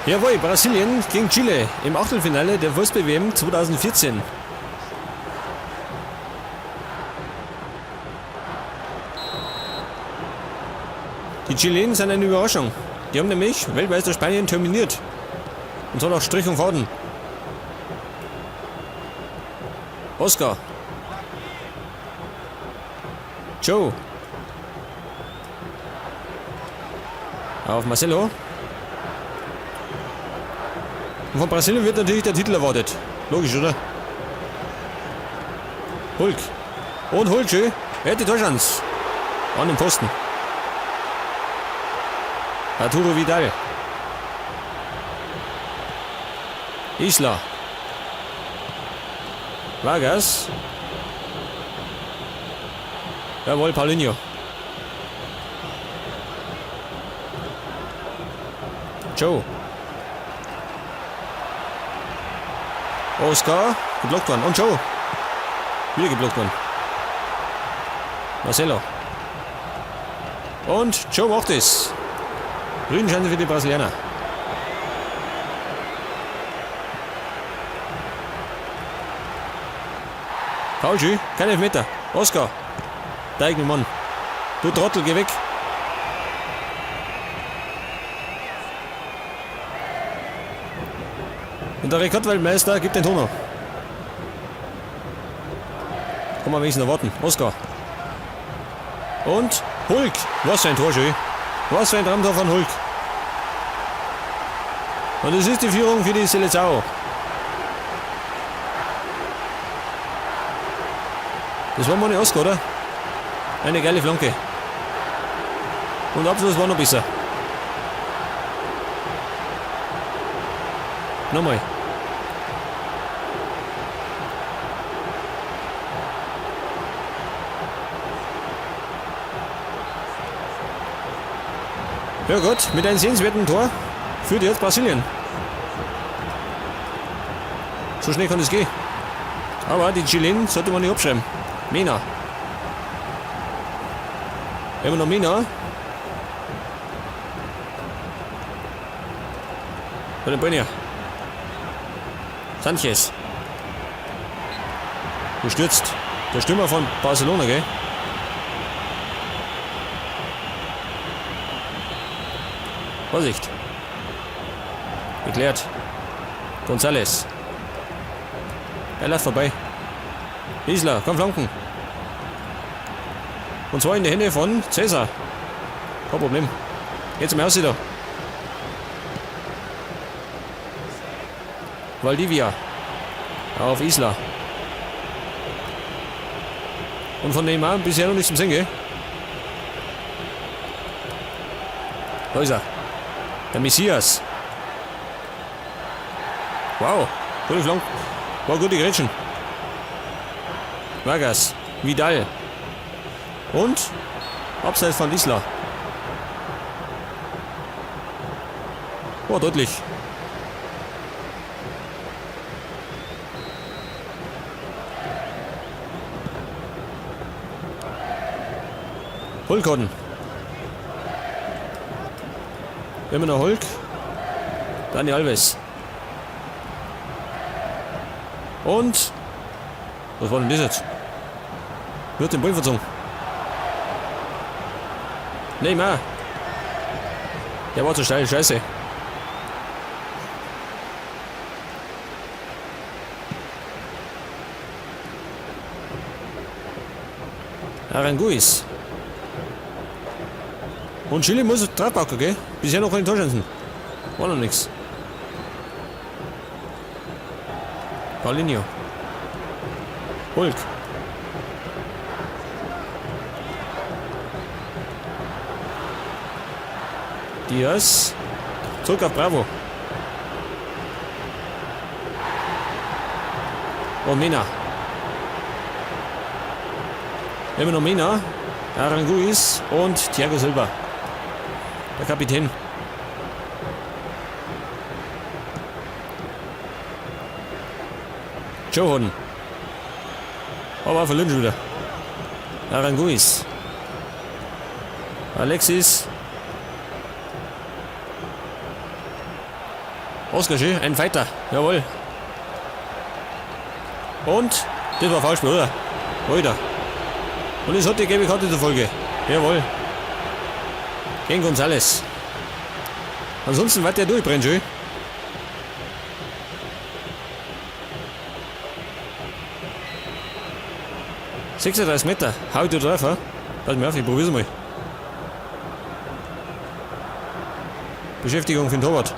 Jawohl, Brasilien gegen Chile im Achtelfinale der Fußball-WM 2014. Die Chilenen sind eine Überraschung. Die haben nämlich Weltmeister Spanien terminiert. Und zwar nach Strich und Faden. Oscar. Joe. Auf Marcelo. Und von Brasilien wird natürlich der Titel erwartet. Logisch, oder? Hulk. Und Hulk, schön. Er hat die Torchance. An den Pfosten. Arturo Vidal. Isla. Vargas. Jawohl, Paulinho. Joe. Oscar. Geblockt worden. Und Joe. Wieder geblockt worden. Marcelo. Und Joe macht es. Grüne Chance für die Brasilianer. Paulschi, kein Elfmeter. Oscar. Der eigene Mann. Du Trottel, geh weg. Und der Rekordweltmeister gibt den Toner. Kann man wenigstens noch warten. Oscar. Und Hulk. Was für ein Tor, schön. Was für ein Traumtor von Hulk. Und es ist die Führung für die Seleção. Das war mal eine Oscar, oder? Eine geile Flanke. Und Abschluss war noch besser. Nochmal. Ja gut, mit einem sehenswerten Tor führt jetzt Brasilien. So schnell kann es gehen. Aber die Chilenen sollte man nicht abschreiben. Mena. Immer noch Mena. Bei den Brenner. Sanchez. Gestürzt. Der Stürmer von Barcelona, gell? Vorsicht. Geklärt. González. Er läuft vorbei. Isla, komm flanken. Und zwar in die Hände von Cäsar. Kein Problem. Jetzt zum Haus wieder. Valdivia. Auf Isla. Und von Neymar bisher noch nicht zum Singen. Da ist er. Der Messias. Wow. Gute Flanke. War gute Gretchen. Vargas. Vidal. Und Abseits von Isla. Oh, deutlich. Hulk. Immer noch Hulk. Dani Alves. Und was war denn das jetzt? Wird den Ball verzogen. Neymar. Der war zu steil, scheiße. Aranguiz. Und Chile muss draufpacken, gell? Bisher noch keine Torchancen. War noch nichts. Paulinho. Hulk. Diaz. Zurück auf Bravo. Und Mena. Immer noch Mena. Aranguiz und Thiago Silva. Der Kapitän. Johan. Aber verlieren schon wieder. Aranguiz. Alexis. Oscar schön, ein Fighter. Jawohl. Und das war falsch, oder? Weiter. Und es hat die gelbe Karte zur Folge. Jawohl. Gegen González. Ansonsten wird der durchbrennen schön. ...36 Meter. Hau ich da drauf, ha? Pass mir auf, ich probier's mal. Beschäftigung für den Torwart.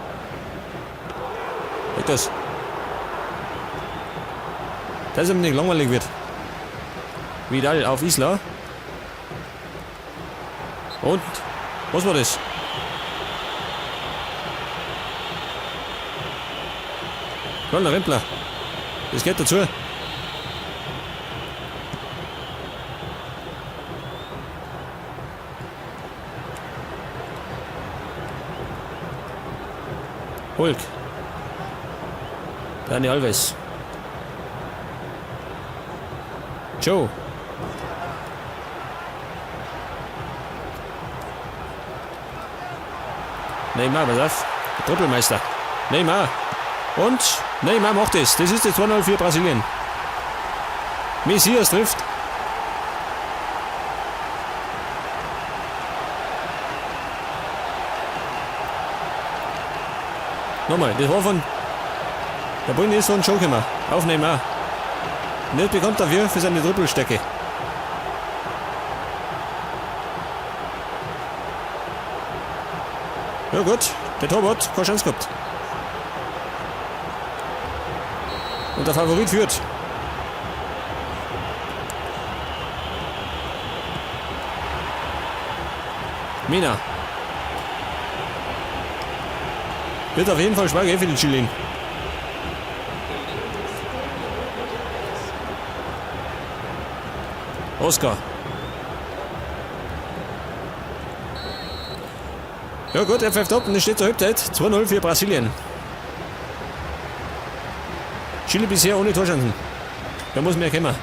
Weg das. Dass es ihm nicht langweilig wird. Vidal auf Isla. Und? Was war das? Kleiner Rempler. Das geht dazu. Hulk. Dani Alves. Joe. Neymar, pass auf. Trippelmeister. Neymar. Und Neymar macht es. Das ist das 2-0 für Brasilien. Messias trifft. Nochmal, das war von... Der Ball ist von Joe gekommen. Auf Neymar. Nicht bekannt dafür für seine Trippelstärke. Ja gut, der Torwart keine Chance gehabt. Und der Favorit führt. Mina. Wird auf jeden Fall schwer gehen für die Chilenen. Oscar. Ja gut, er pfeift ab und es steht zur Halbzeit 2-0 für Brasilien. Chile bisher ohne Torchancen. Da muss mehr kommen.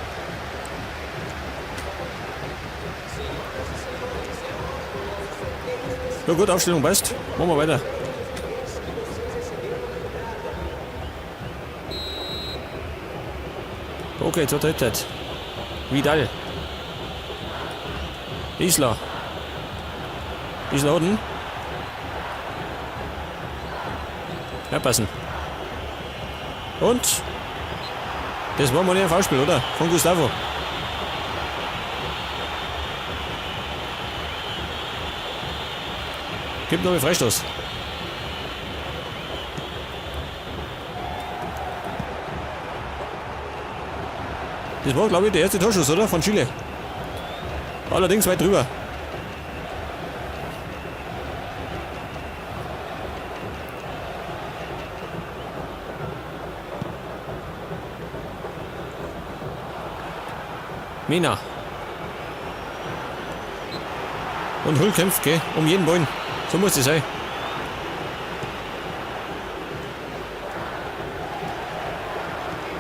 Ja gut, Aufstellung passt. Machen wir weiter. Okay, zur Halbzeit. Vidal. Isla. Isla unten. Ja, passen. Und? Das war mal nicht ein Foulspiel, oder? Von Gustavo. Gibt noch einen Freistoß. Das war, glaube ich, der erste Torschuss, oder? Von Chile. Allerdings weit drüber. Mina. Und Hulk kämpft, gell? Um jeden Ball. So muss es sein.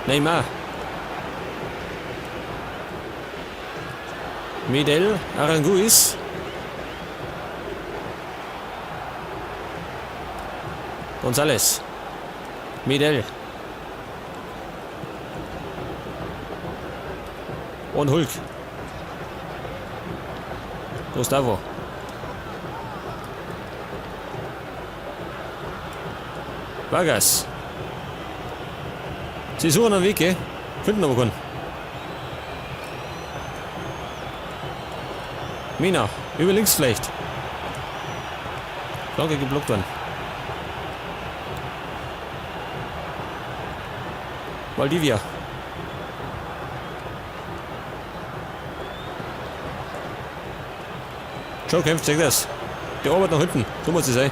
Neymar. Medel, Aranguiz. González. Medel. Und Hulk. Gustavo. Vargas. Sie suchen einen Weg, gell? Finden aber keinen. Mina, über links vielleicht. Flanke geblockt worden. Valdivia. Joe kämpft, check das. Die Arbeit nach hinten, so muss es sein.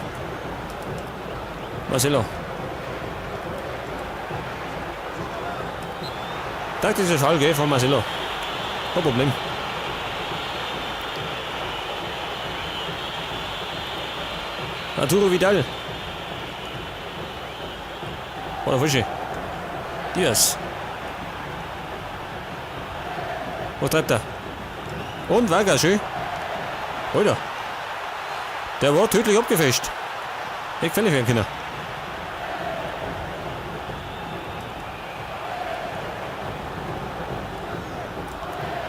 Marcelo. Taktischer Fall, gell, von Marcelo. Kein Problem. Arturo Vidal. Oder Fische. Diaz. Was treibt er? Und Vargas, schön. Alter. Der war tödlich abgefälscht. Hätte gefällig werden können.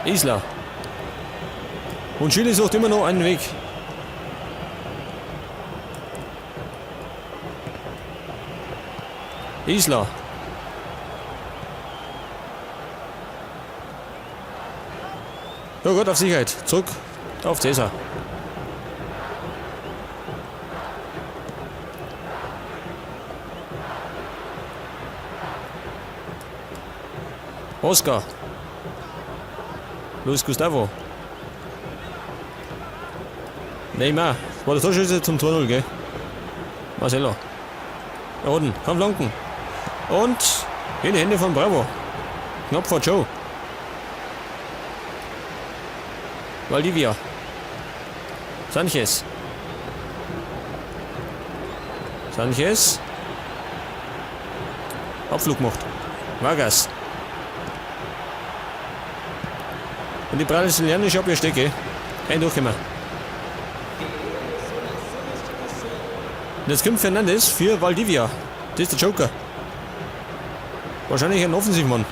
Isla. Und Chile sucht immer noch einen Weg. Isla. Ja gut, auf Sicherheit. Zurück auf Cäsar. Oscar. Luis Gustavo. Neymar. Das war der Torschütze zum 2-0, gell? Marcelo. Da unten. Komm, flanken. Und in die Hände von Bravo. Knapp vor Joe. Valdivia. Sanchez. Sanchez. Abflug macht. Vargas. Und die brasilianische Abwehrstecke. Ein durchkommen. Und jetzt kommt Fernandes für Valdivia. Das ist der Joker. Wahrscheinlich ein Offensivmann.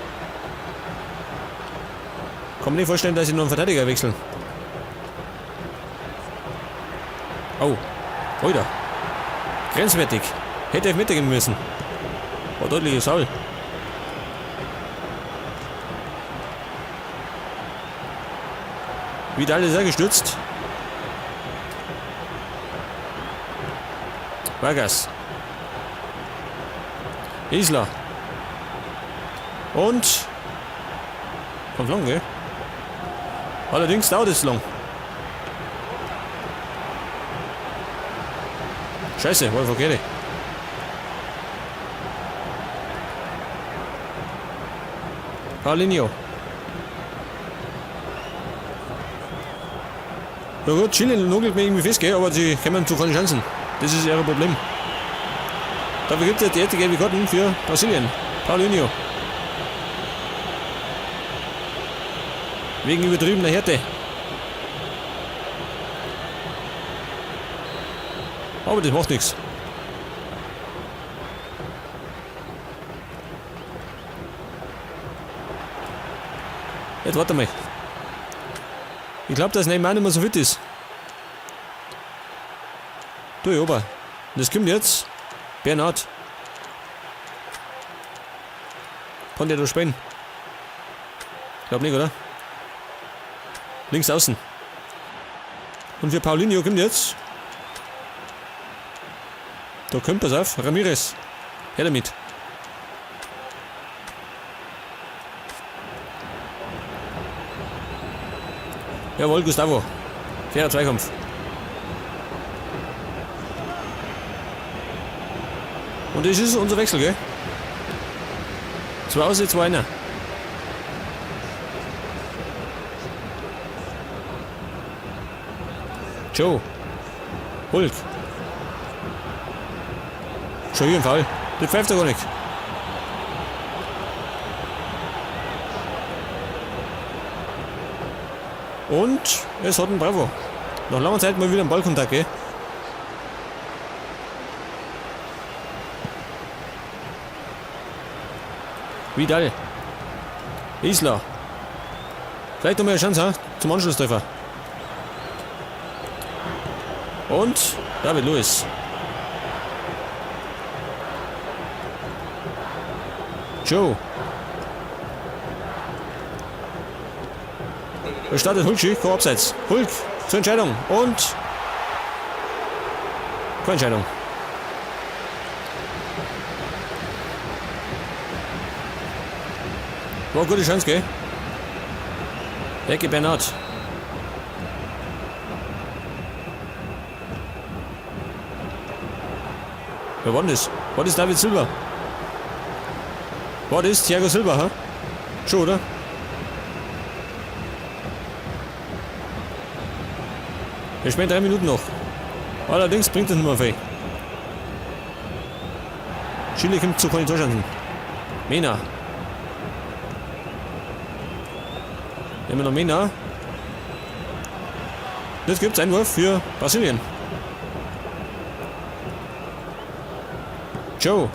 Kann mir nicht vorstellen, dass sie noch einen Verteidiger wechseln. Oh, Alter. Grenzwertig. Hätte er mitgehen müssen. War deutliches Foul. Vidal ist er gestürzt. Vargas. Isla. Und kommt lang, gell? Allerdings dauert es lang. Scheiße, war verkehrt. Paulinho. Ja gut, Chile nagelt mir irgendwie fest, gell? Aber sie kommen zu keine Chancen. Das ist ihr Problem. Dafür gibt es die erste gelbe Karten für Brasilien. Paulinho. Wegen übertriebener Härte. Aber das macht nichts. Jetzt warte mal. Ich glaube, dass Neymar nicht mehr so fit ist. Du, Ober. Und das kommt jetzt. Bernhard. Kann der da spielen? Ich glaube nicht, oder? Links außen. Und für Paulinho kommt jetzt. Da kommt, pass auf, Ramirez. Her damit. Jawohl, Gustavo. Fairer Zweikampf. Und das ist unser Wechsel, gell? 2 aus, 2 einer. Joe. Hulk. Schon hier im Fall. Das pfeift er gar nicht. Und es hat ein Bravo. Nach langer Zeit mal wieder ein Ballkontakt, gell? Vidal. Isla. Vielleicht noch mal eine Chance, ha? Zum Anschlusstreffer. Und David Luiz. Joe. Er startet Hulk, kein Abseits. Hulk zur Entscheidung und keine Entscheidung. War eine gute Chance, gell? Ecke Bernhard. Wer war denn das? War das David Silva? War das Thiago Silva, ha? Schon, oder? Wir spielen 3 Minuten noch. Allerdings bringt es nicht mehr viel. Chile kommt zu keine Torchancen. Mena. Immer noch Mena. Jetzt gibt es Einwurf für Brasilien. Joe.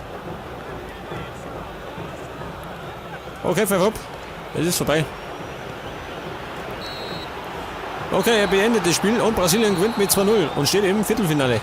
Okay, pfeif ab. Es ist vorbei. Okay, er beendet das Spiel und Brasilien gewinnt mit 2-0 und steht im Viertelfinale.